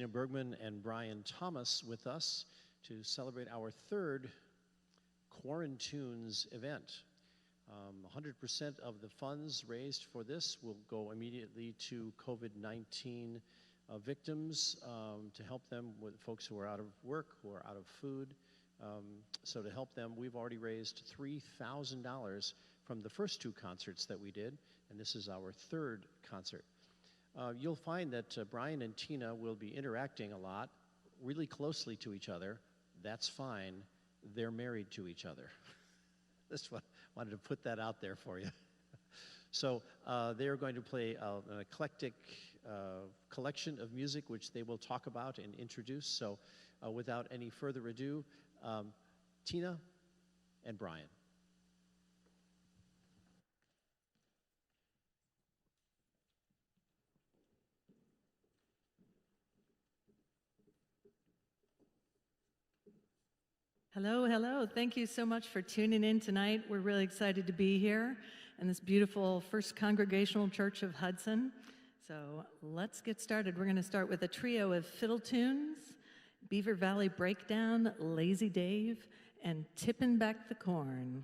Tina Bergmann and Bryan Thomas with us to celebrate our third Quaratunes event. 100% of the funds raised for this will go immediately to COVID-19 victims to help them with folks who are out of work, who are out of food. So to help them, we've already raised $3,000 from the first two concerts that we did, and this is our third concert. You'll find that Bryan and Tina will be interacting a lot, really closely to each other. That's fine. They're married to each other. That's what I wanted to put that out there for you. So they are going to play an eclectic collection of music, which they will talk about and introduce. So without any further ado, Tina and Bryan. Hello, hello. Thank you so much for tuning in tonight. We're really excited to be here in this beautiful First Congregational Church of Hudson. So let's get started. We're going to start with a trio of fiddle tunes, Beaver Valley Breakdown, Lazy Dave, and Tippin' Back the Corn.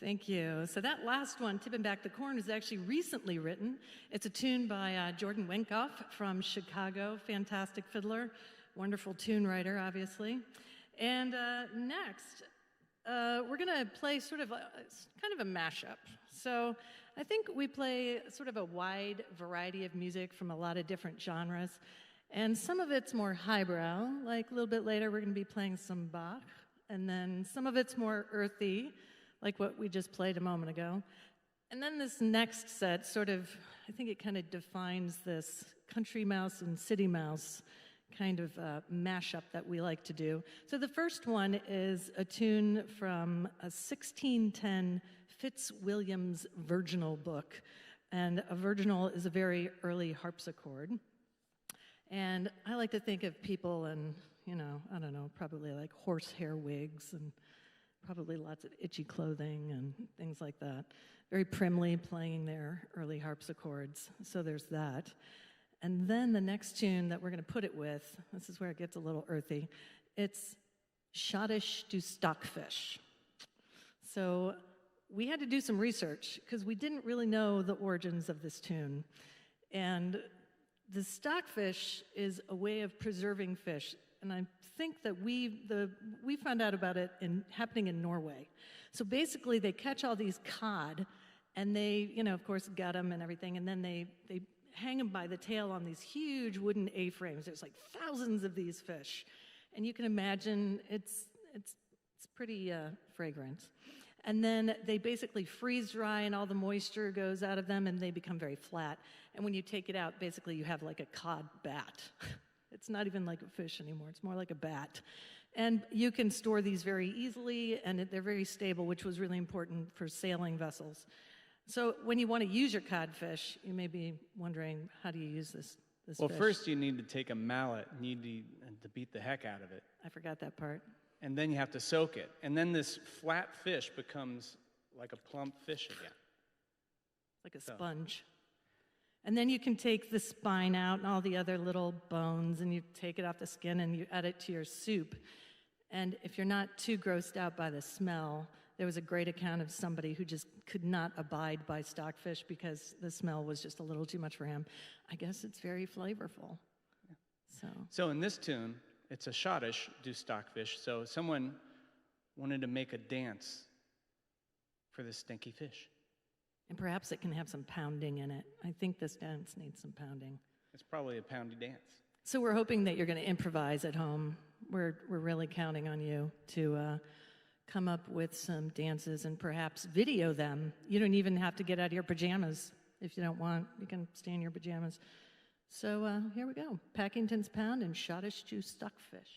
Thank you. So that last one, Tipping Back the Corn, is actually recently written. It's a tune by Jordan Wenkoff from Chicago, fantastic fiddler, wonderful tune writer, obviously. And next, we're going to play sort of kind of a mashup. So I think we play sort of a wide variety of music from a lot of different genres. And some of it's more highbrow, like a little bit later we're going to be playing some Bach. And then some of it's more earthy, like what we just played a moment ago. And then this next set sort of, I think it kind of defines this country mouse and city mouse kind of mashup that we like to do. So the first one is a tune from a 1610 Fitzwilliam's virginal book. And a virginal is a very early harpsichord. And I like to think of people in, I don't know, probably like horsehair wigs and probably lots of itchy clothing and things like that. Very primly playing their early harpsichords. So there's that. And then the next tune that we're going to put it with, this is where it gets a little earthy, it's Schottisch du Stockfish. So we had to do some research because we didn't really know the origins of this tune. And the stockfish is a way of preserving fish. And I think that we found out about it happening in Norway. So basically they catch all these cod and they, of course, gut them and everything. And then they hang them by the tail on these huge wooden A-frames. There's like thousands of these fish. And you can imagine it's pretty fragrant. And then they basically freeze dry and all the moisture goes out of them and they become very flat. And when you take it out, basically you have like a cod bat. It's not even like a fish anymore. It's more like a bat. And you can store these very easily and they're very stable, which was really important for sailing vessels. So when you want to use your codfish, you may be wondering, how do you use this Well, fish? first you need to take a mallet and you need to beat the heck out of it. I forgot that part. And then you have to soak it. And then this flat fish becomes like a plump fish again. Like a sponge. And then you can take the spine out and all the other little bones and you take it off the skin and you add it to your soup. And if you're not too grossed out by the smell, there was a great account of somebody who just could not abide by stockfish because the smell was just a little too much for him. I guess it's very flavorful. Yeah. So in this tune, it's a Schottisch du Stockfish. So someone wanted to make a dance for this stinky fish. And perhaps it can have some pounding in it. I think this dance needs some pounding. It's probably a poundy dance. So we're hoping that you're going to improvise at home. We're really counting on you to come up with some dances and perhaps video them. You don't even have to get out of your pajamas if you don't want. You can stay in your pajamas. So here we go. Packington's Pound and Schottisch du Stockfish.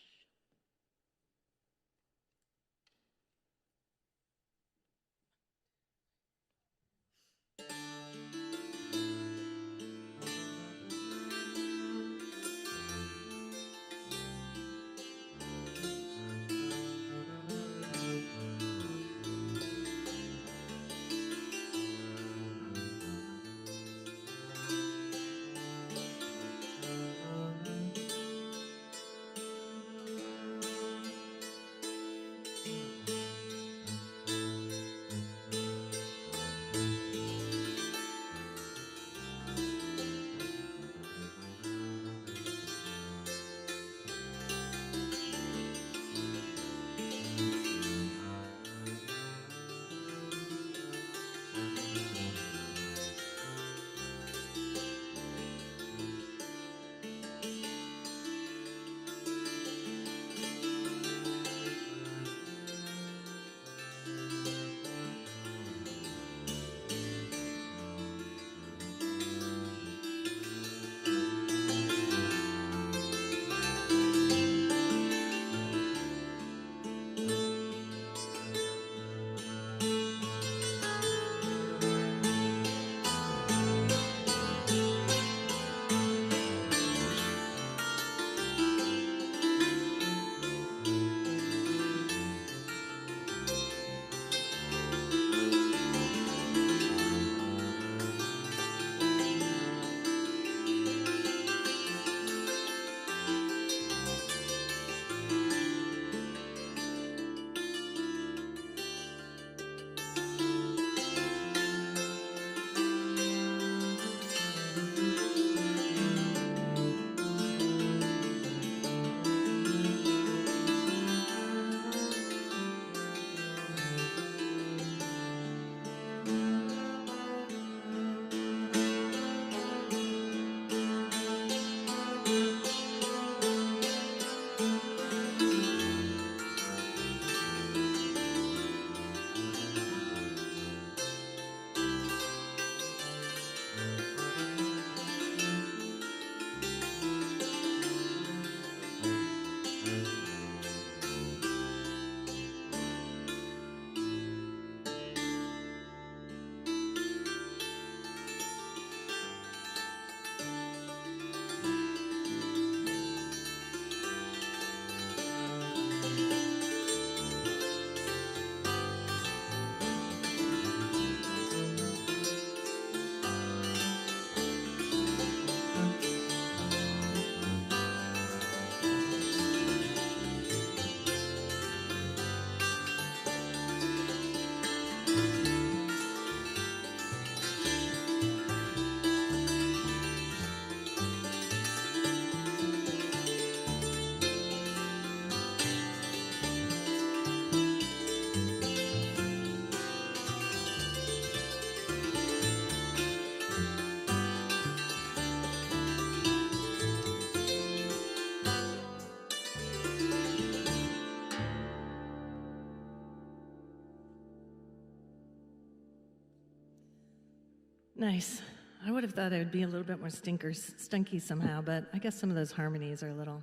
Nice. I would have thought it would be a little bit more stinky somehow, but I guess some of those harmonies are a little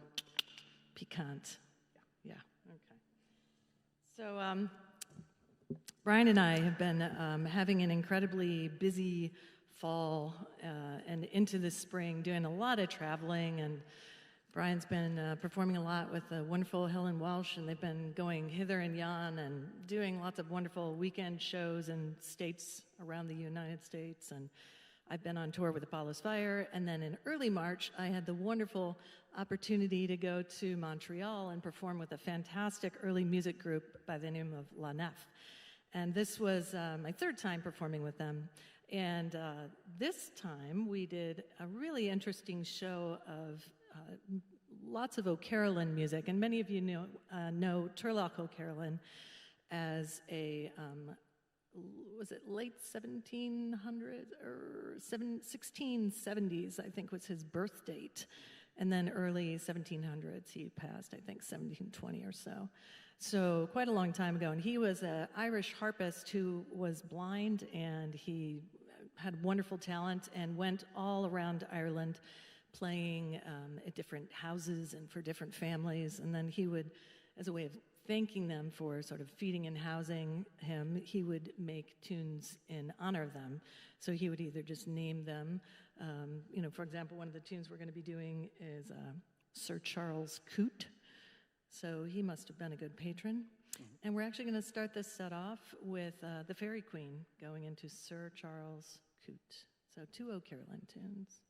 piquant. Yeah, okay. So Bryan and I have been having an incredibly busy fall and into the spring, doing a lot of traveling, and Bryan's been performing a lot with the wonderful Helen Welsh, and they've been going hither and yon and doing lots of wonderful weekend shows in states around the United States. And I've been on tour with Apollo's Fire, and then in early March, I had the wonderful opportunity to go to Montreal and perform with a fantastic early music group by the name of La Nef. And this was my third time performing with them. And this time, we did a really interesting show of lots of Carolyn music, and many of you know Turlock Carolyn as a, was it late 1700s or 1670s, I think was his birth date, and then early 1700s, he passed, I think 1720 or so. So quite a long time ago, and he was an Irish harpist who was blind, and he had wonderful talent and went all around Ireland playing at different houses and for different families. And then he would, as a way of thanking them for sort of feeding and housing him, he would make tunes in honor of them. So he would either just name them, for example, one of the tunes we're going to be doing is Sir Charles Coote. So he must have been a good patron. Mm-hmm. And we're actually going to start this set off with the Fairy Queen going into Sir Charles Coote. So 2 Carolyn tunes.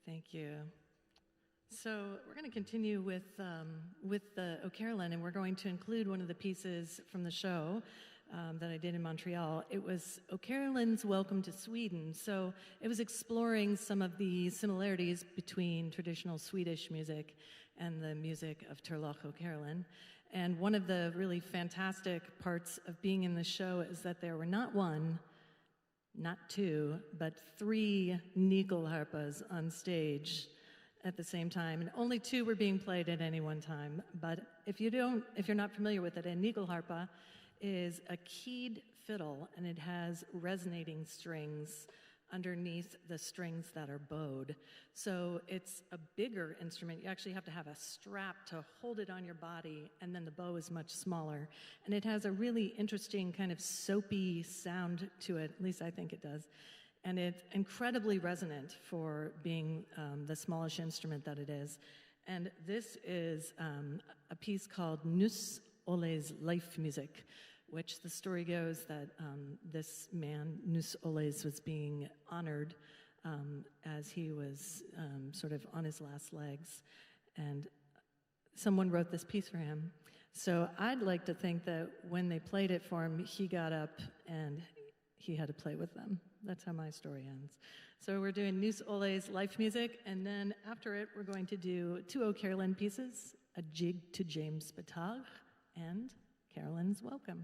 Thank you. So we're going to continue with the O Carolyn, and we're going to include one of the pieces from the show that I did in Montreal. It was O Carolyn's Welcome to Sweden. So it was exploring some of the similarities between traditional Swedish music and the music of Turlock O Carolyn. And one of the really fantastic parts of being in the show is that there were not one, not two, but 3 nyckelharpas on stage at the same time, and only 2 were being played at any one time. But if you're not familiar with it, a nyckelharpa is a keyed fiddle, and it has resonating strings underneath the strings that are bowed. So it's a bigger instrument. You actually have to have a strap to hold it on your body, and then the bow is much smaller. And it has a really interesting kind of soapy sound to it, at least I think it does. And it's incredibly resonant for being the smallish instrument that it is. And this is a piece called Nus Ole's Life Music, which the story goes that this man, Nus Ole's, was being honored as he was sort of on his last legs. And someone wrote this piece for him. So I'd like to think that when they played it for him, he got up and he had to play with them. That's how my story ends. So we're doing Nus Ole's Life Music, and then after it, we're going to do 2 O Carolyn pieces, a jig to James Batag, and Carolyn's Welcome.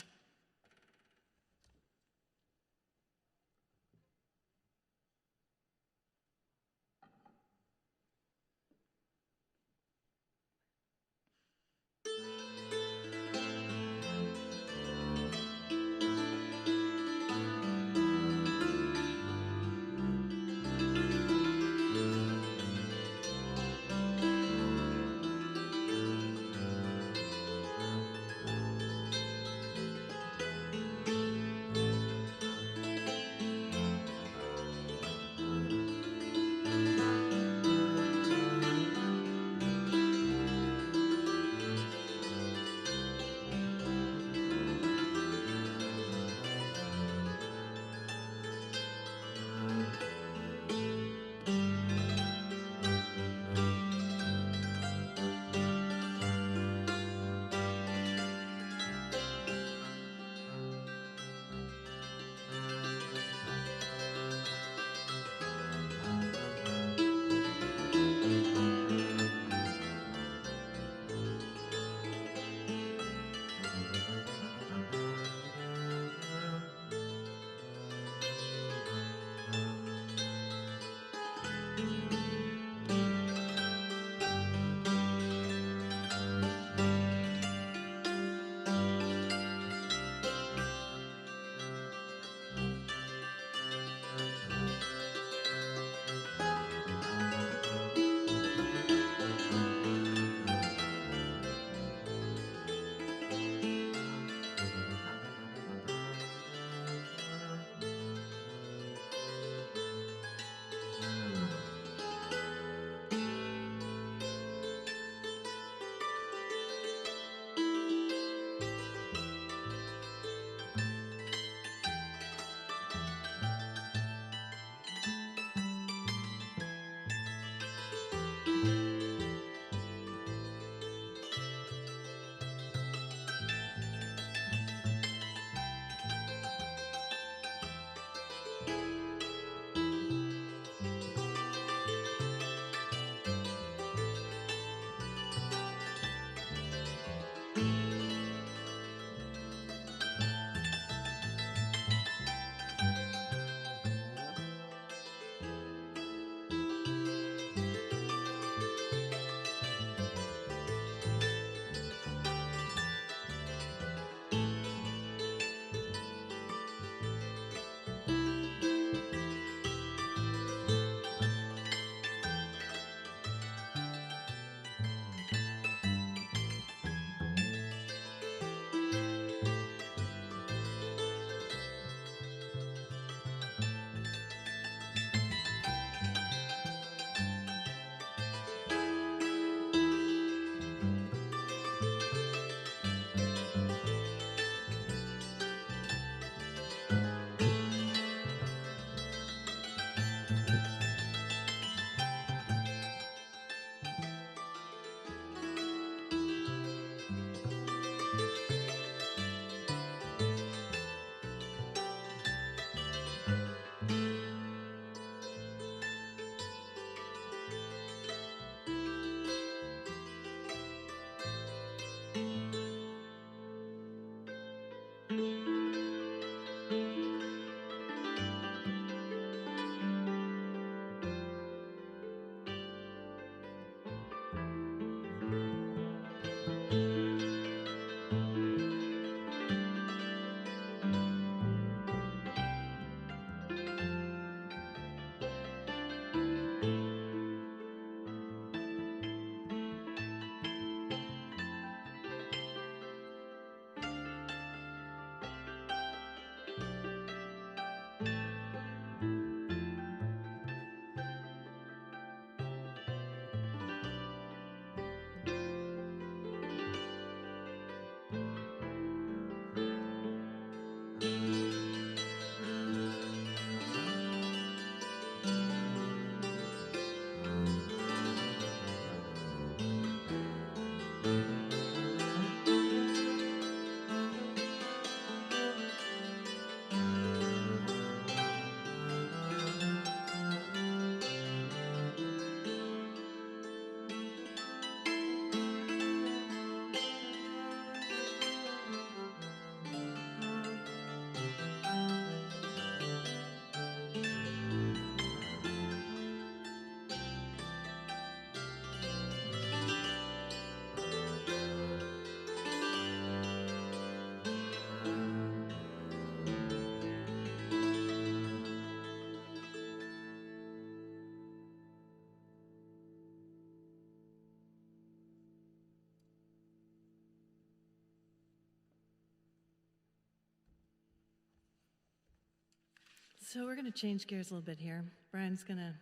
So we're going to change gears a little bit here. Bryan's going to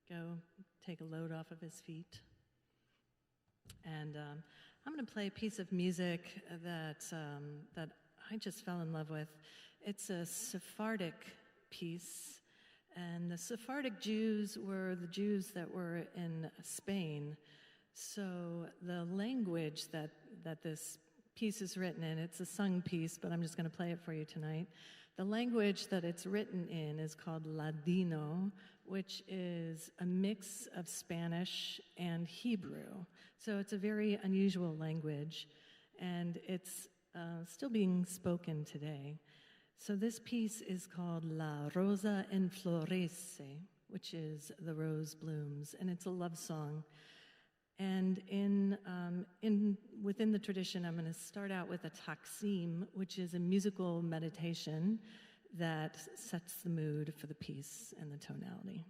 go take a load off of his feet. And I'm going to play a piece of music that I just fell in love with. It's a Sephardic piece. And the Sephardic Jews were the Jews that were in Spain. So the language that this piece is written in, it's a sung piece, but I'm just going to play it for you tonight. The language that it's written in is called Ladino, which is a mix of Spanish and Hebrew. So it's a very unusual language, and it's still being spoken today. So this piece is called La Rosa en Florece, which is the rose blooms, and it's a love song. And within the tradition, I'm going to start out with a taksim, which is a musical meditation that sets the mood for the piece and the tonality.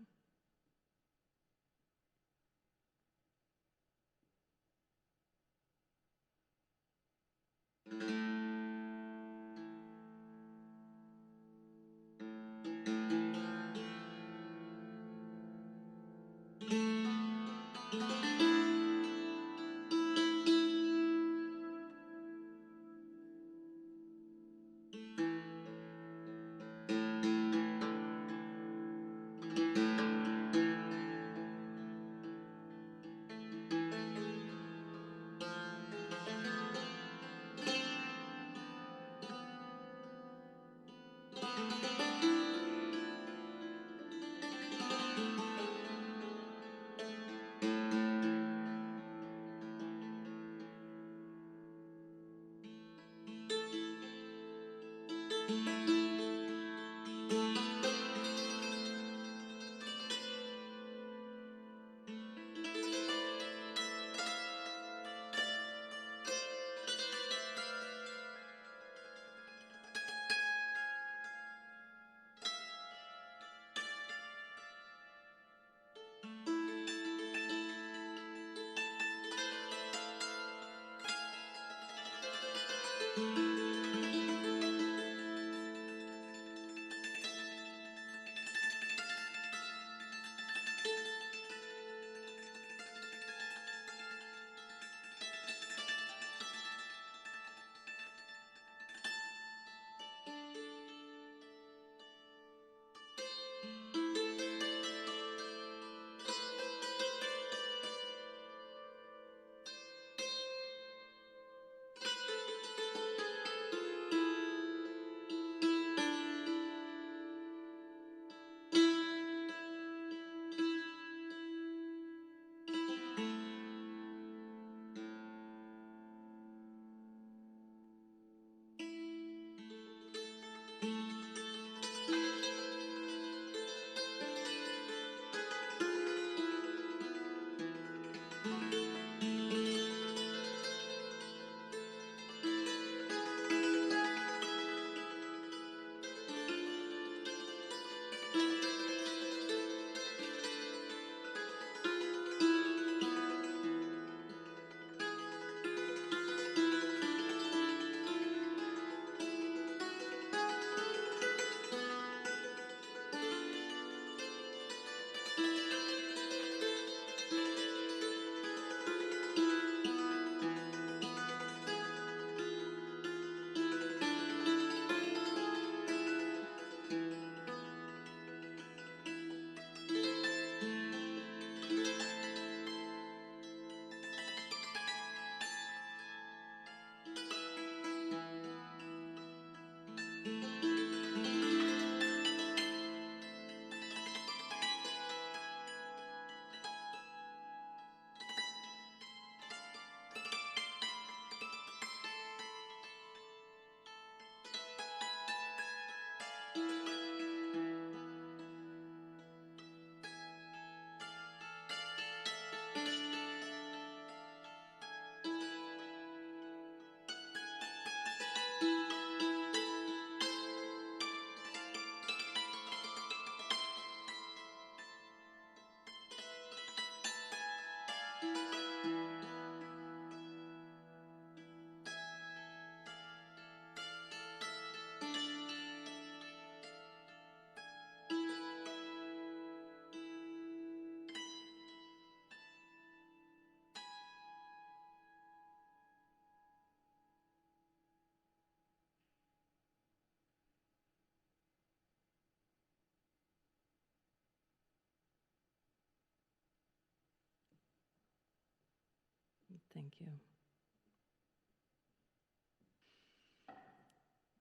Thank you.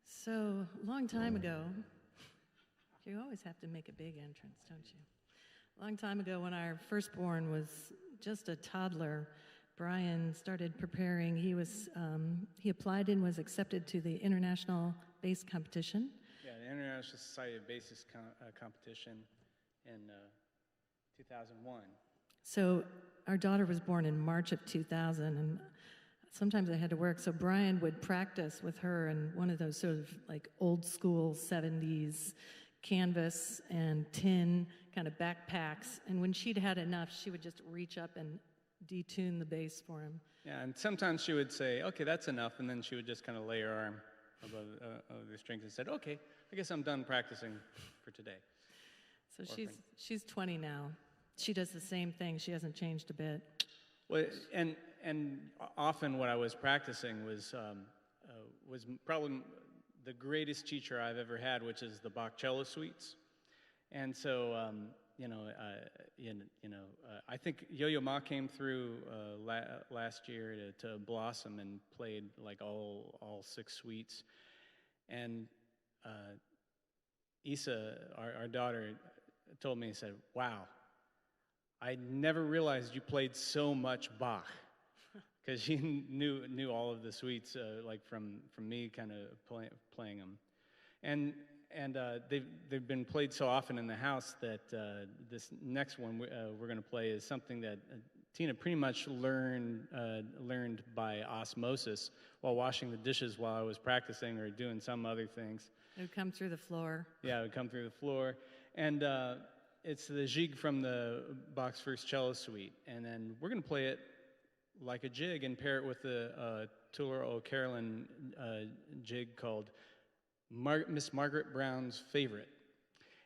So, a long time ago, you always have to make a big entrance, don't you? A long time ago, when our firstborn was just a toddler, Bryan started preparing. He applied and was accepted to the International Bass Competition. Yeah, the International Society of Bassists competition in 2001. So our daughter was born in March of 2000, and sometimes I had to work. So Bryan would practice with her in one of those sort of like old school 70s canvas and tin kind of backpacks. And when she'd had enough, she would just reach up and detune the bass for him. Yeah, and sometimes she would say, okay, that's enough, and then she would just kind of lay her arm above the strings and said, okay, I guess I'm done practicing for today. So she's 20 now. She does the same thing. She hasn't changed a bit. Well, and often what I was practicing was probably the greatest teacher I've ever had, which is the Bach cello suites. And so, I think Yo-Yo Ma came through last year to Blossom and played like all 6 suites. And Isa, our daughter, told me, said, "Wow, I never realized you played so much Bach," because she knew all of the suites like from me kind of playing them. And they've been played so often in the house that this next one we're going to play is something that Tina pretty much learned by osmosis while washing the dishes while I was practicing or doing some other things. It would come through the floor. Yeah, it would come through the floor. And it's the jig from the Bach's First Cello Suite. And then we're going to play it like a jig and pair it with the Carolyn jig called Miss Margaret Brown's Favorite.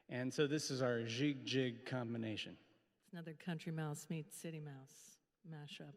And so this is our jig combination. It's another country mouse meets city mouse mashup.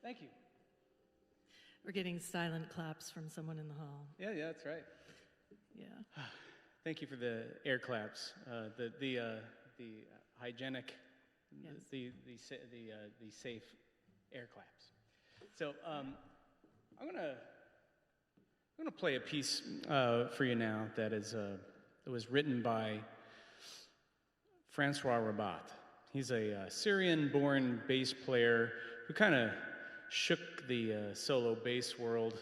Thank you. We're getting silent claps from someone in the hall. Yeah, that's right. Yeah. Thank you for the air claps, the hygienic, Yes. the safe air claps. So I'm gonna play a piece for you now that is it was written by Francois Rabat. He's a Syrian-born bass player who kind of shook the solo bass world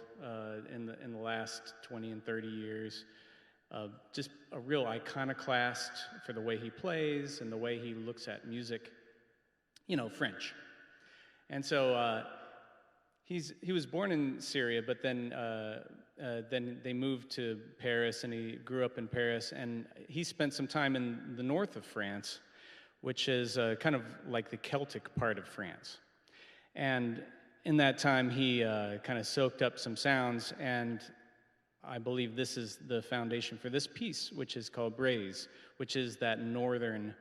in the last 20 and 30 years. Just a real iconoclast for the way he plays and the way he looks at music, French. And so he was born in Syria, but then they moved to Paris, and he grew up in Paris, and he spent some time in the north of France, which is kind of like the Celtic part of France. And in that time, he kind of soaked up some sounds, and I believe this is the foundation for this piece, which is called Graze, which is that northern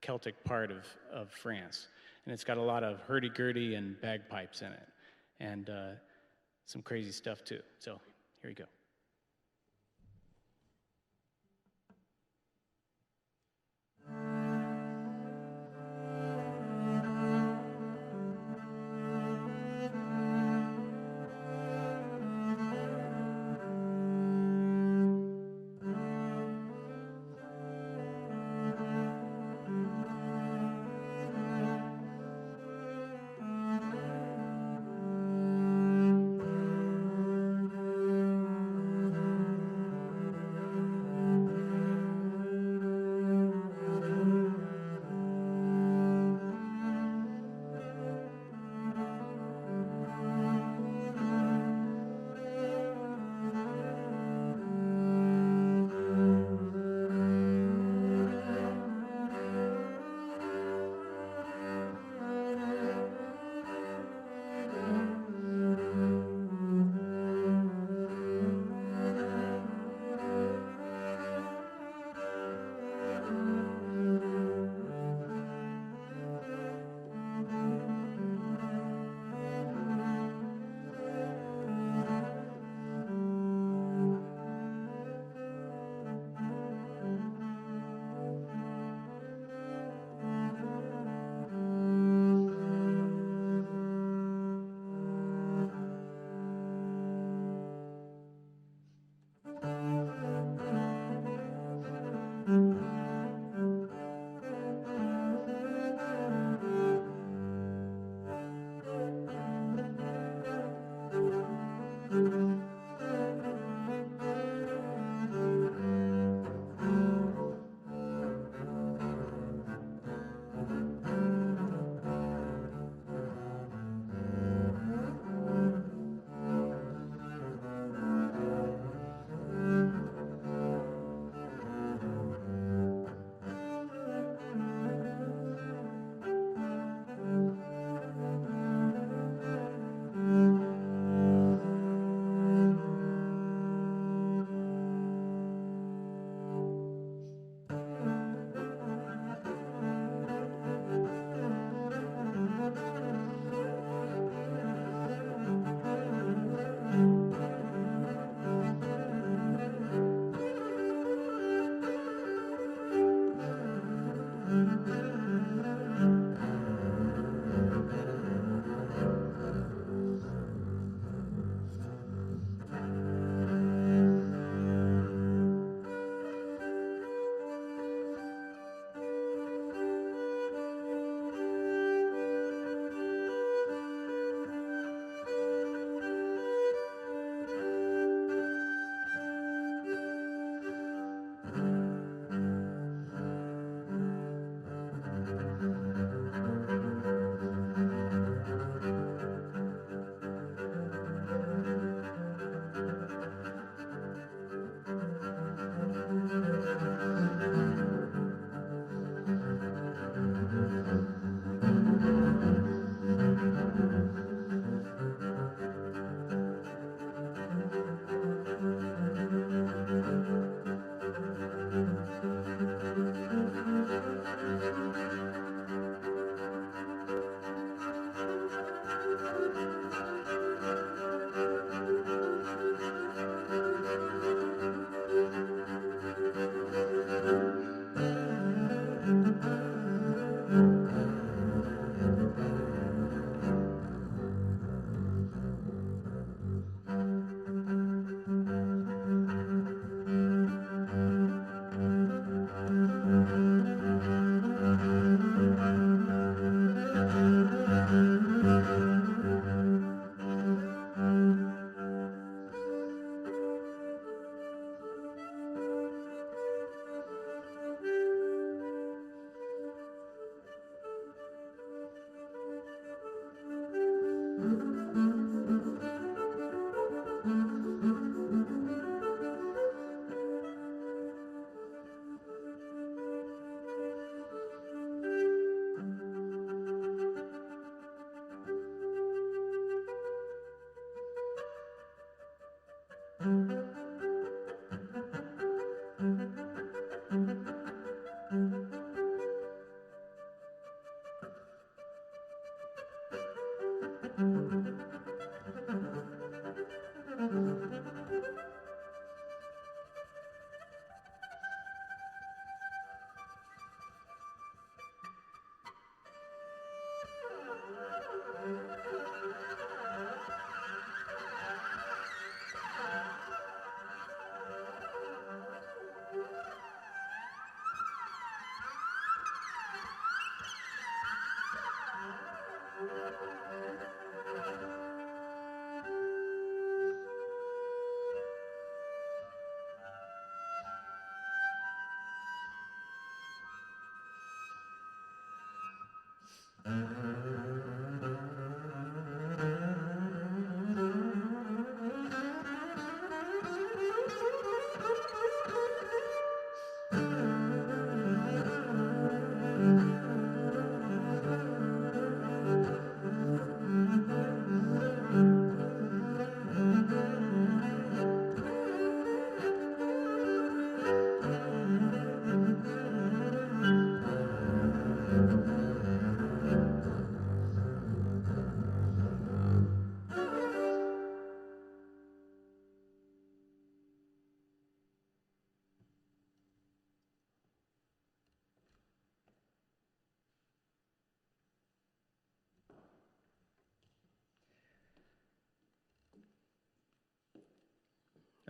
Celtic part of France. And it's got a lot of hurdy-gurdy and bagpipes in it, and some crazy stuff too. So here we go.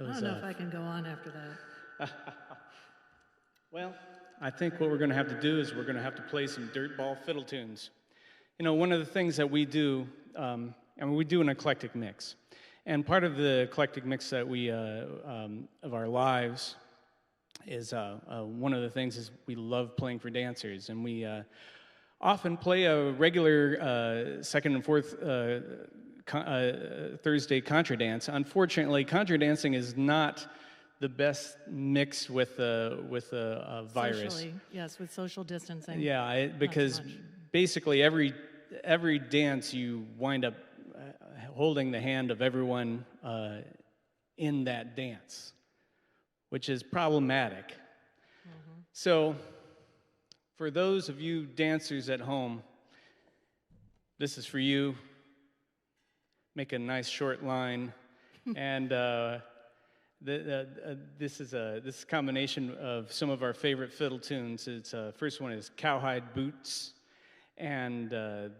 I don't know if I can go on after that. Well, I think what we're going to have to do is we're going to have to play some dirtball fiddle tunes. You know, one of the things that we do, we do an eclectic mix. And part of the eclectic mix that we, of our lives is, one of the things is we love playing for dancers. And we often play a regular second and fourth Thursday contra dance. Unfortunately, contra dancing is not the best mix with a virus. Socially, yes, with social distancing. Yeah, because basically every dance you wind up holding the hand of everyone in that dance, which is problematic. Mm-hmm. So, for those of you dancers at home, this is for you. Make a nice short line, and this is a combination of some of our favorite fiddle tunes. It's first one is Cowhide Boots, and the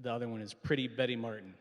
other one is Pretty Betty Martin.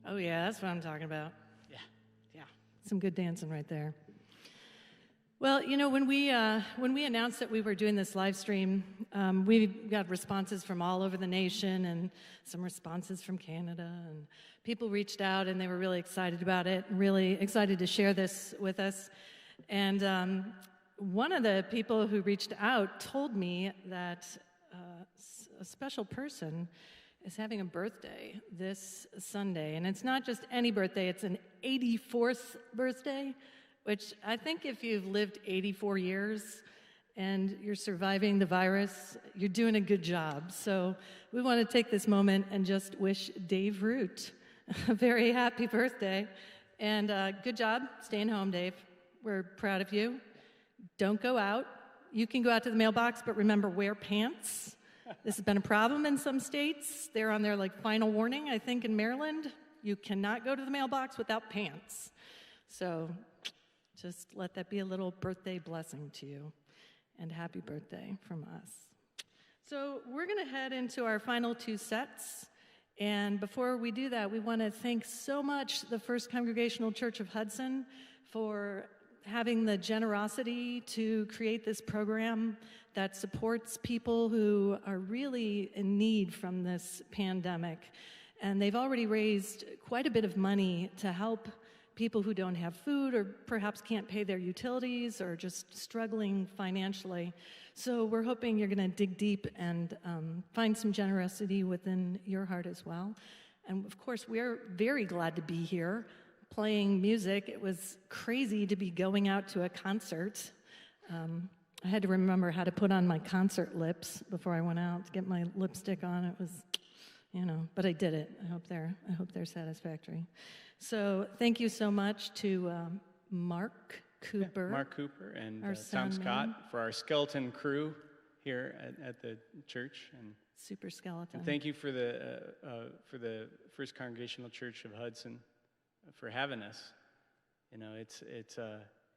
Oh, yeah, that's what I'm talking about. Yeah. Yeah, some good dancing right there. Well, you know, when we announced that we were doing this live stream, we got responses from all over the nation and some responses from Canada, and people reached out and they were really excited about it, really excited to share this with us. And one of the people who reached out told me that a special person is having a birthday this Sunday, and it's not just any birthday, it's an 84th birthday, which I think if you've lived 84 years and you're surviving the virus, you're doing a good job. So we want to take this moment and just wish Dave Root a very happy birthday. And good job staying home, Dave. We're proud of you. Don't go out. You can go out to the mailbox, but remember, wear pants. This has been a problem in some states. They're on their final warning, I think in Maryland. You cannot go to the mailbox without pants. So just let that be a little birthday blessing to you. And happy birthday from us. So we're going to head into our final two sets. And before we do that, we want to thank so much the First Congregational Church of Hudson for having the generosity to create this program that supports people who are really in need from this pandemic. And they've already raised quite a bit of money to help people who don't have food or perhaps can't pay their utilities or just struggling financially. So we're hoping you're going to dig deep and find some generosity within your heart as well. And of course, we're very glad to be here playing music. It was crazy to be going out to a concert. I had to remember how to put on my concert lips before I went out to get my lipstick on. It was, but I did it. I hope they're satisfactory. So thank you so much to Mark Cooper. Yeah, Mark Cooper and our Tom sound Scott man. for our skeleton crew here at the church. And Super skeleton. thank you for the First Congregational Church of Hudson for having us. It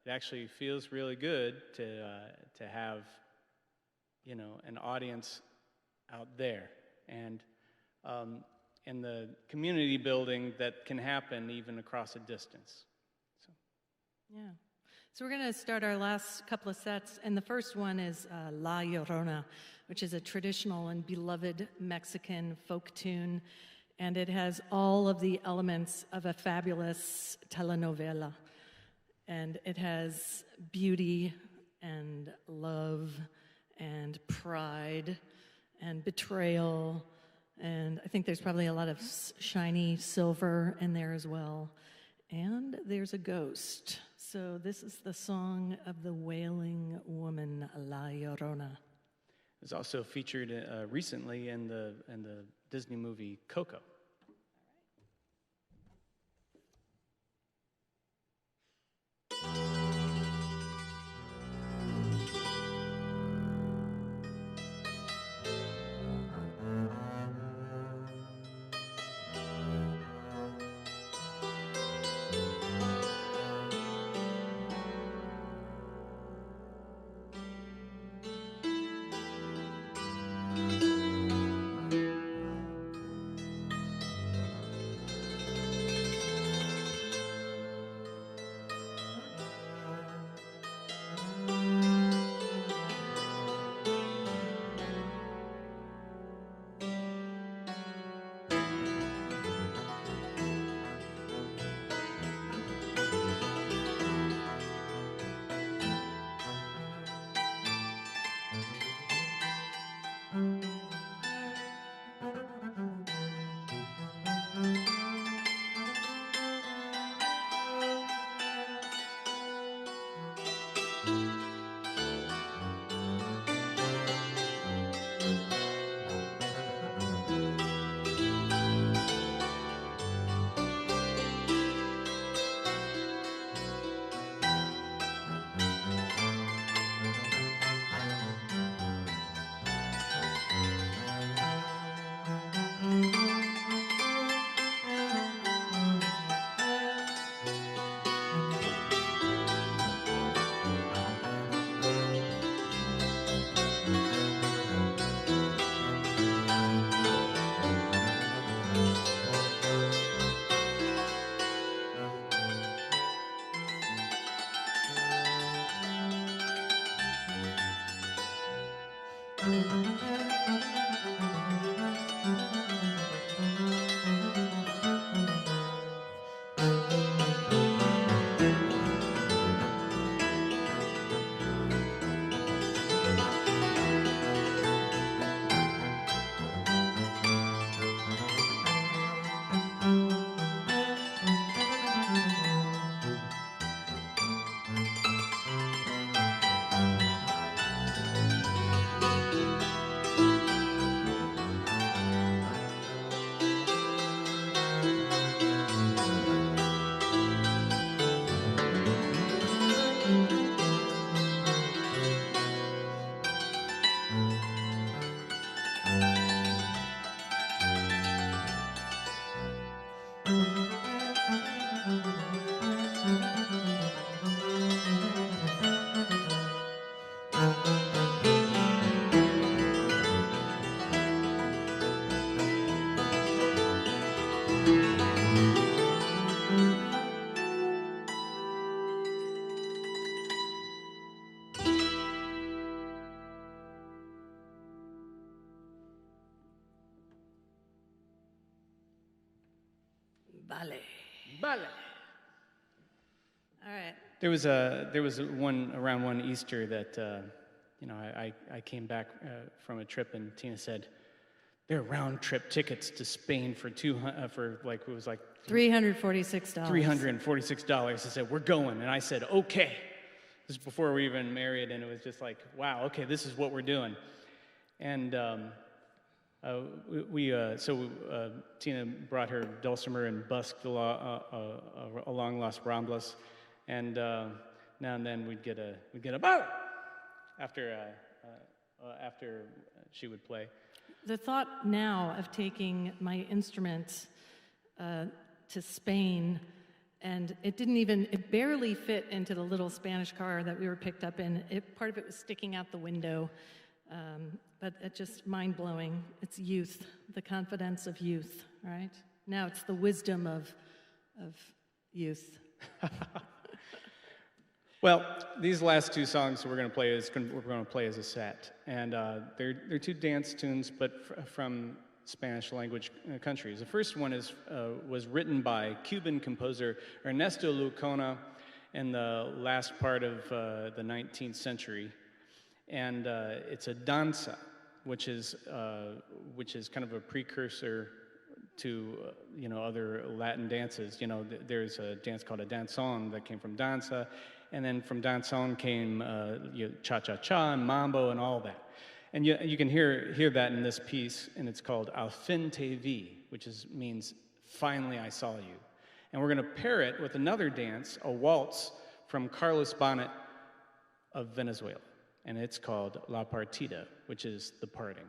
actually feels really good to have an audience out there and the community building that can happen even across a distance. Yeah. So we're going to start our last couple of sets, and the first one is La Llorona, which is a traditional and beloved Mexican folk tune, and it has all of the elements of a fabulous telenovela. And it has beauty and love and pride and betrayal, and I think there's probably a lot of shiny silver in there as well. And there's a ghost. So this is the song of the wailing woman, La Llorona. It was also featured recently in the Disney movie Coco. Vale. Vale. All right. There was one around one Easter that I came back from a trip, and Tina said there are round trip tickets to Spain for $346. $346. I said, we're going, and I said, okay. This is before we even married, and it was just like, wow, okay, this is what we're doing. And Tina brought her dulcimer and busked along Las Ramblas, and now and then we'd get a bow after she would play. The thought now of taking my instrument to Spain, and it barely fit into the little Spanish car that we were picked up in. Part of it was sticking out the window, but it's just mind-blowing. It's youth, the confidence of youth, right? Now it's the wisdom of youth. Well, these last two songs we're going to play as a set, and they're two dance tunes, but from Spanish language countries. The first one was written by Cuban composer Ernesto Llorona in the last part of the 19th century, and it's a danza, which is kind of a precursor to other Latin dances. There's a dance called a danzón that came from danza, and then from danzón came cha-cha-cha and mambo and all that. And you can hear that in this piece, and it's called Al fin te vi, which means finally I saw you. And we're going to pair it with another dance, a waltz from Carlos Bonnet of Venezuela, and it's called La Partida, which is the parting.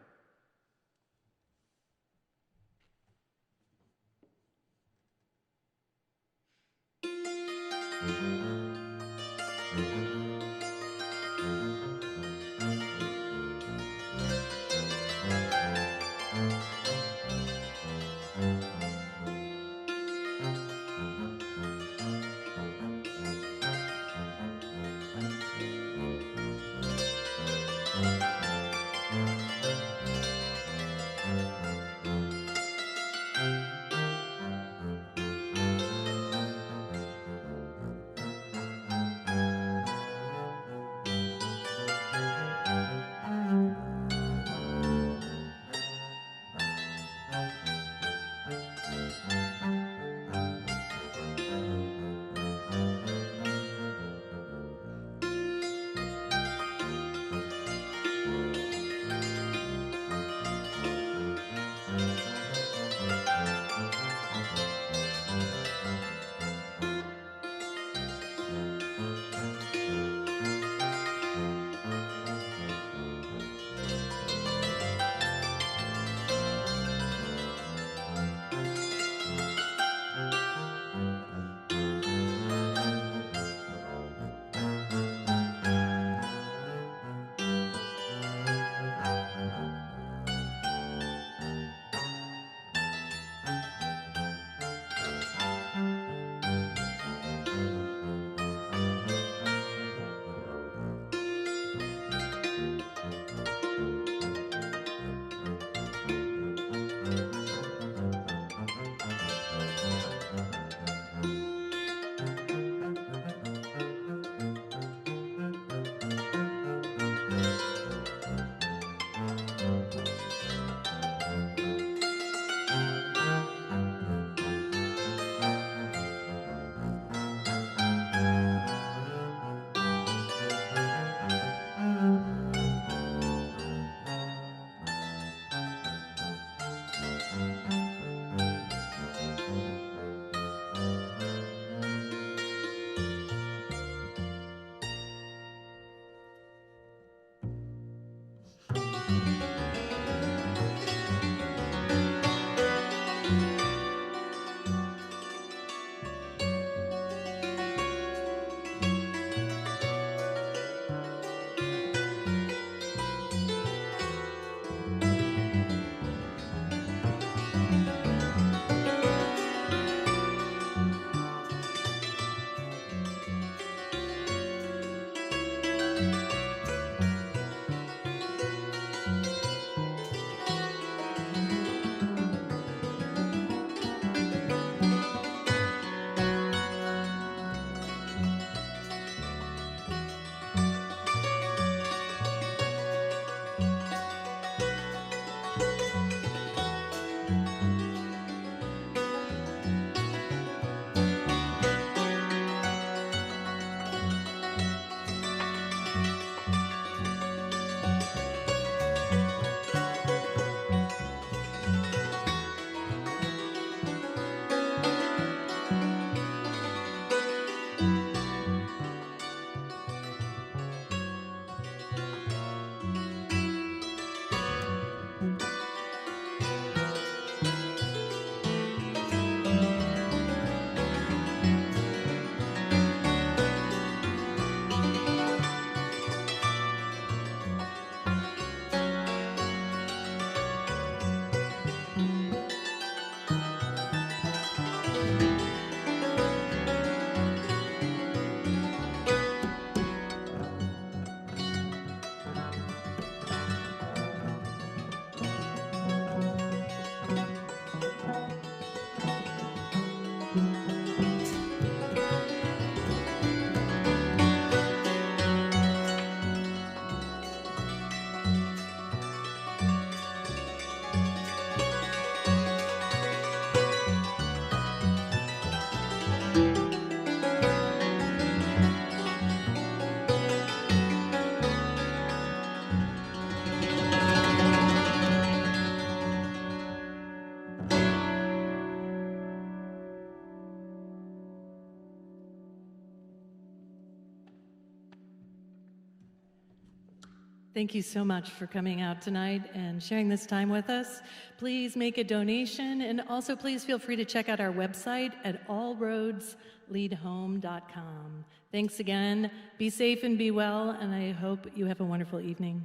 Thank you so much for coming out tonight and sharing this time with us. Please make a donation, and also please feel free to check out our website at allroadsleadhome.com. Thanks again. Be safe and be well, and I hope you have a wonderful evening.